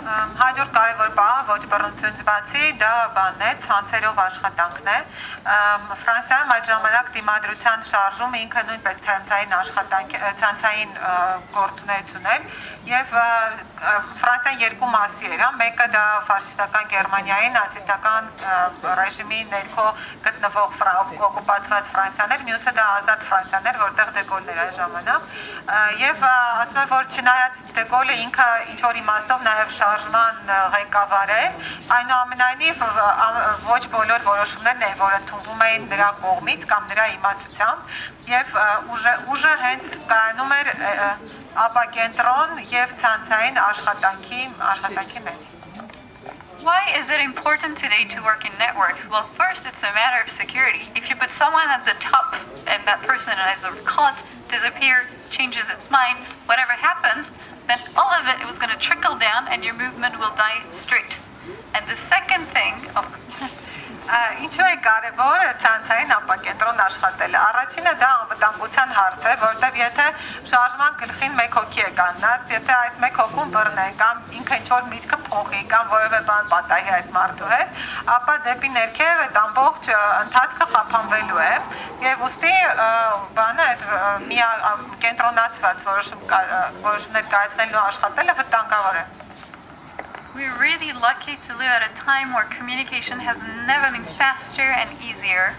Հաջորդ կարևոր բանը ոչ բռնությունից բացի դա բանն է, ցանցերով աշխատանքն է։ Ֆրանսիայում այդ ժամանակ դիմադրության շարժումը ինքը նույնպես ցանցային գործունեություն էր եւ Ֆրանսիան երկու մասի էր, մեկը դա ֆաշիստական Գերմանիայի նացիստական ռեժիմի ներքո գտնվող օկուպացված Ֆրանսիան էր, մյուսը դա ազատ Ֆրանսիան էր, որտեղ դե Գոլն էր այն ժամանակ։ Եվ ասում եմ, որ չնայած դե Գոլը ինքը ինչ որ իմաստով նաեւ շարժման ղեկավար է, այնուամենայնիվ ոչ բոլոր որոշումներն են, որ ընդունվում էին նրա կողմից կամ նրա իմացությամբ, եւ ուժը հենց կայանում էր ապակենտրոն եւ ցանցային աշխատանքի մեջ։ Why is it important today to work in networks? Well, first, it's a matter of security. If you put someone at the top and that person is caught, disappear, changes its mind, whatever happens, then all of it was going to trickle down and your movement will die straight. And the second thing, Ինչու է կարևոր ցանցային ապակենտրոն աշխատելը։ Առաջինը դա անվտանգության հարց է, որտեղ եթե շարժման գլխին մեկ հոգի է կանգնած, եթե այս մեկ հոգուն բռնեն կամ ինքը ինչ-որ միտքը փոխի կամ որևէ բան պատահի այդ մարդու հետ, ապա դեպի ներքև այդ ամբողջ ընթացքը խափանվելու է եւ ուստի բանը այդ կենտրոնացված որոշումներ կայացնելու աշխատելը վտանգավոր է։ We're really lucky to live at a time where communication has never been faster and easier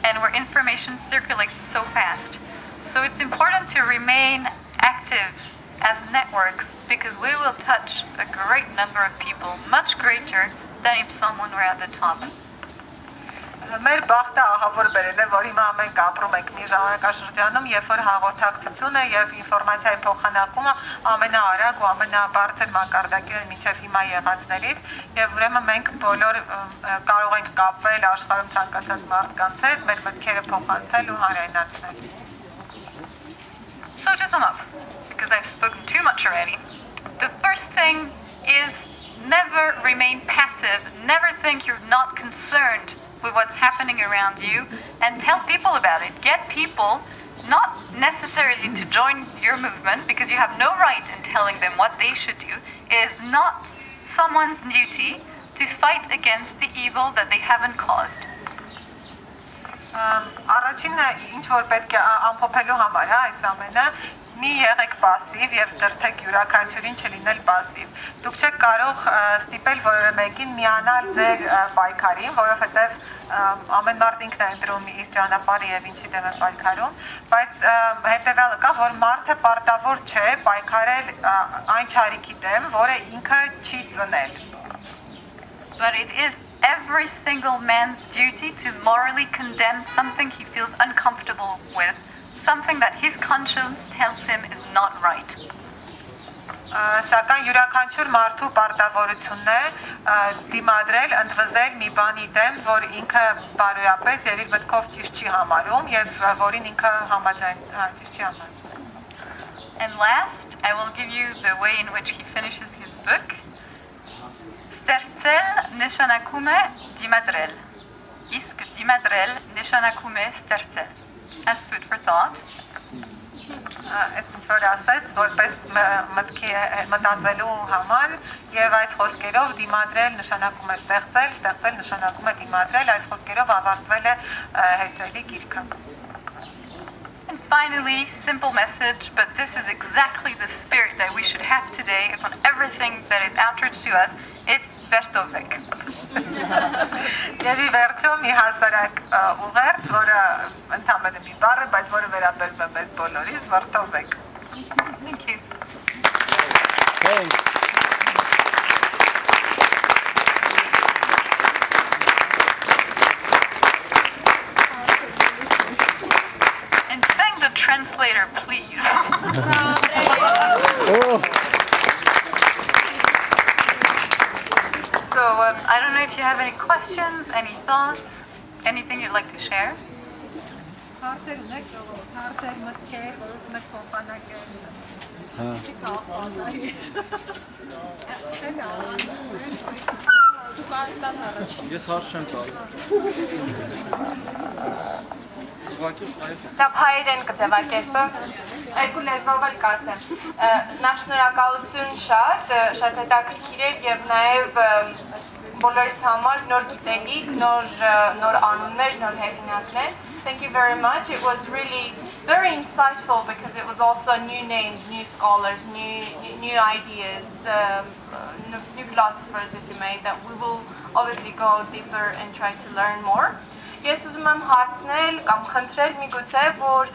and where information circulates so fast. So it's important to remain active as networks because we will touch a great number of people, much greater than if someone were at the top. Մեր բախտը ահավոր բերել է, որ հիմա մենք ապրում ենք մի ժամանակաշրջանում, երբ որ հաղորդակցությունը եւ ինֆորմացիայի փոխանակումը ամենաարագ ու ամենաբարձր մակարդակի է մինչեւ հիմա եղածներից, եւ ուրեմն մենք բոլոր կարող ենք կապվել աշխարհում ցանկացած մարդկանց հետ, մեր մտքերը փոխանցել ու հանրայնացնել։ So to sum up, because I've spoken too much already, the first thing is never remain passive, never think you're not concerned with what's happening around you and tell people about it. Get people not necessarily to join your movement because you have no right in telling them what they should do. It is not someone's duty to fight against the evil that they haven't caused. Առաջինը ինչ որ պետք է ամփոփելու համար է այս ամենը մի եղեք пассив եւ դրթեք յուրաքանչյուրին չլինել пассив։ Դուք չեք կարող ստիպել որևէ մեկին միանալ ձեր պայքարին, որովհետեւ ամեն մարդ ինքն է ընտրում իր ճանապարհը եւ ինչի դեմ է պայքարում, բայց հետեւյալը կա, որ մարդը պարտավոր չէ պայքարել այն չարիքի դեմ, որը ինքը չի ծնել։ But it is every single man's duty to morally condemn something he feels uncomfortable with, something that his conscience tells him is not right. Սակայն յուրաքանչյուր մարդու պարտավորությունն է դիմադրել, ընդվզել մի բանի դեմ, որ ինքը բարոյապես եւ իր մտքով ճիշտ չի համարում եւ որին ինքը ճիշտ չի համարում։ And last, I will give you the way in which he finishes his book. Ստեղծել նշանակում է դիմադրել, իսկ դիմադրել նշանակում է ստեղծել. As food for thought. Այս ինչ որ ասեց, որպես մտածելու համար եւ այս խոսքերով դիմադրել նշանակում է ստեղծել, ստեղծել նշանակում է դիմադրել, այս խոսքերով ավարտվել է Հեսելի գիրքը։ finally, simple message, but this is exactly the spirit that we should have today upon everything that is outreach to us. It's Վերտովեք։ Եվ ի վերջո մի հասարակ ուղերձ, որը ընդհանրապես մի բառ է, բայց որը վերաբերում է մեզ բոլորիս, Վերտովեք։ Thank you. Thanks. And thank the translator, please. So I don't know if you have any questions, any thoughts, anything you'd like to share. Հարցեր ունեք, հարցեր, մտքեր, որ ուզում եք փոխանակել։ Չի կապանայի։ Դու կարես տաս առաջ։ Ես հարց չեմ տալու։ Սա հայերեն կձևակերպը, երկու լեզվով էլ կասեմ։ Նախ շնորհակալություն շատ հետաքրքիր էր եւ նաեւ բոլորիս համար նոր գիտելիք, նոր անուններ, նոր հեղինակներ։ Thank you very much. It was really very insightful because it was also new names, new scholars, new ideas, new philosophers, if you may, that we will obviously go deeper and try to learn more. Ես ուզում եմ հարցնել կամ խնդրել միգուցե, որ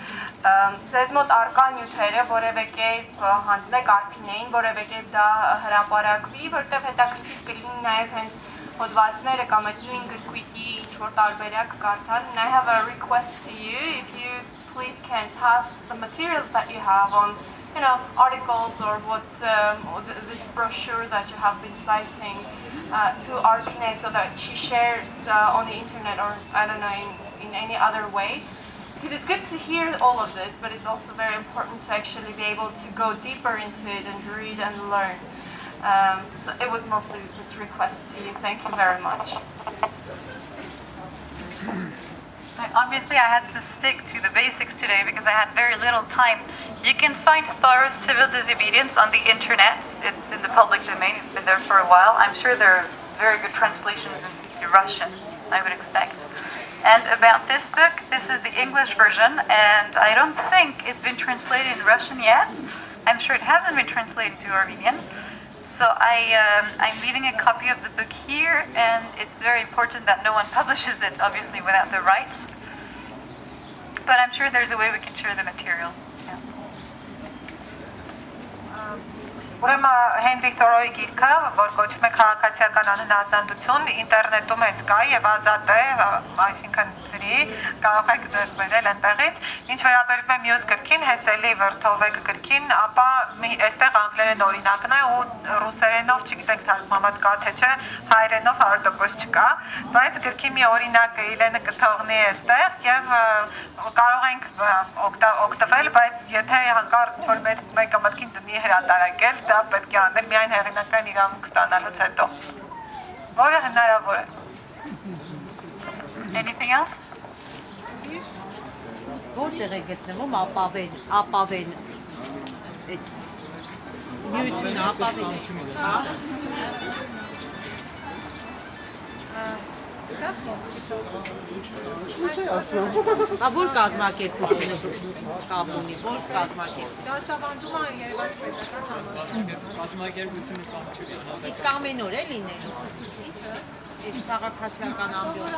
ձեզ մոտ արկա նյութերը որևէ կերպ հանձնեք արփինեին, որևէ կերպ դա հրապարակվի, որտեղ հետաքրքիր կլինի նաև հենց հոդվածները կամ այդ նույն գրքի ինչ-որ տարբերակ կարդալ. And I have a request to you, if you please can pass the materials that you have on, articles or this brochure that you have been citing to Arpine so that she shares on the internet or I don't know in any other way. Because it's good to hear all of this, but it's also very important to actually be able to go deeper into it and read and learn. So it was mostly this request to you. Thank you very much. Obviously, I had to stick to the basics today because I had very little time. You can find Thoreau's Civil Disobedience on the internet. It's in the public domain. It's been there for a while. I'm sure there are very good translations into Russian, I would expect. And about this book, this is the English version, and I don't think it's been translated in Russian yet. I'm sure it hasn't been translated to Armenian. So I'm leaving a copy of the book here, and it's very important that no one publishes it, obviously, without the rights. But I'm sure there's a way we can share the material. Yeah. Ուրեմն Հենրի Թորոուի գիրքը, որ կոչվում է Քաղաքացիական Անհնազանդություն, ինտերնետում էց կա եւ ազատ է, այսինքն ծրի, կարող եք ձեռք բերել այնտեղից։ Ինչ վերաբերում է մյուս գրքին, Հեսսելի Վրդովվելու գրքին, ապա այստեղ անգլերեն օրինակն է ու ռուսերենով չգիտեք թարգմանված կա թե չէ, հայերենով 100% չկա, բայց գրքի մի օրինակը իրենը կթողնի այստեղ եւ կարող ենք օգտվել, բայց եթե հանկարծ որ մեկը մտքին դնի հրատարակել դա պետք է անել միայն հեղինակային իրավունք ստանալուց հետո, որը հնարավոր է։ Anything else? Որտեղ է գտնվում ապավեն նյութն ապավեն Որ կազմակերպությունը կապ ունի, որ կազմակերպություն։ Դասավանդում է Երևանի պետական համալսարանում։ Կազմակերպությունը կամ չի։ Իսկ ամեն օր է լինելու։ Ինչը։ Իսկ քաղաքացիական ամբիոն։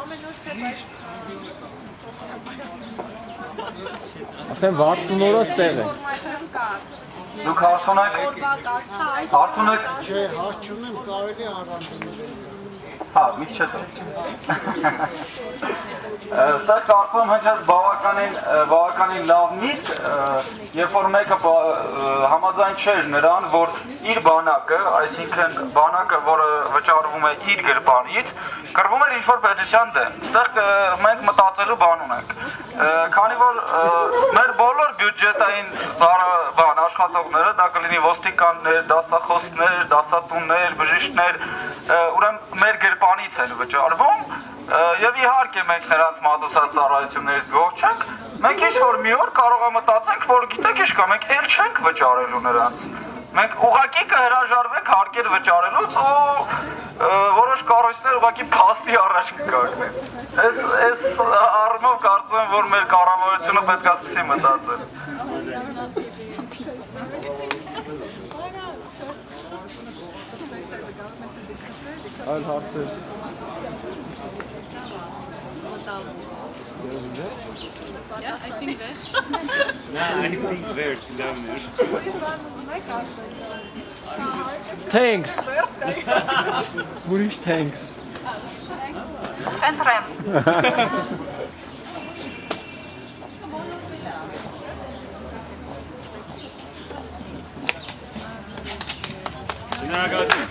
Ամեն օր չէ, բայց Արդեն 60 օրը ստեղ է։ Դուք հարց ունեք։ Չէ, հարց չունեմ, կարելի առանձին։ Հա, մի չէ։ Սա կարծում եմ հենց բավականին լավ նիտ, երբ որ մեկը համաձայն չէր նրան, որ իր բանակը, այսինքն բանակը, որը վճարվում է իր գրպանից, կրվում էր ինչ-որ պետության դեմ։ Այստեղ մենք մտածելու բան ունենք։ Քանի որ մեր բոլոր բյուջետային աշխատողները, դա կլինի ոստիկաններ, դասախոսներ, դասատուններ, բժիշկներ, ուրեմն մեր գրպանից են վճարվում, եւ իհարկե մենք նրանց մատուցած ծառայություններից գոհ չենք, մենք ինչ-որ մի օր կարող է մտածենք, որ գիտեք ինչ կա, մենք էլ չենք վճարելու նրանց։ Մենք ուղղակի կհրաժարվենք հարկեր վճարելուց ու որոշ կառույցներ ուղղակի փաստի առաջ կկանգնեն։ Այս առումով կարծում եմ, որ մեր կառավարությունը պետք է սկսի մտածել։ Այլ հարցեր։ Yeah, I think that. I think there's loner. Thanks. Ուրիշ thanks։ Խնդրեմ։ Շնորհակալություն։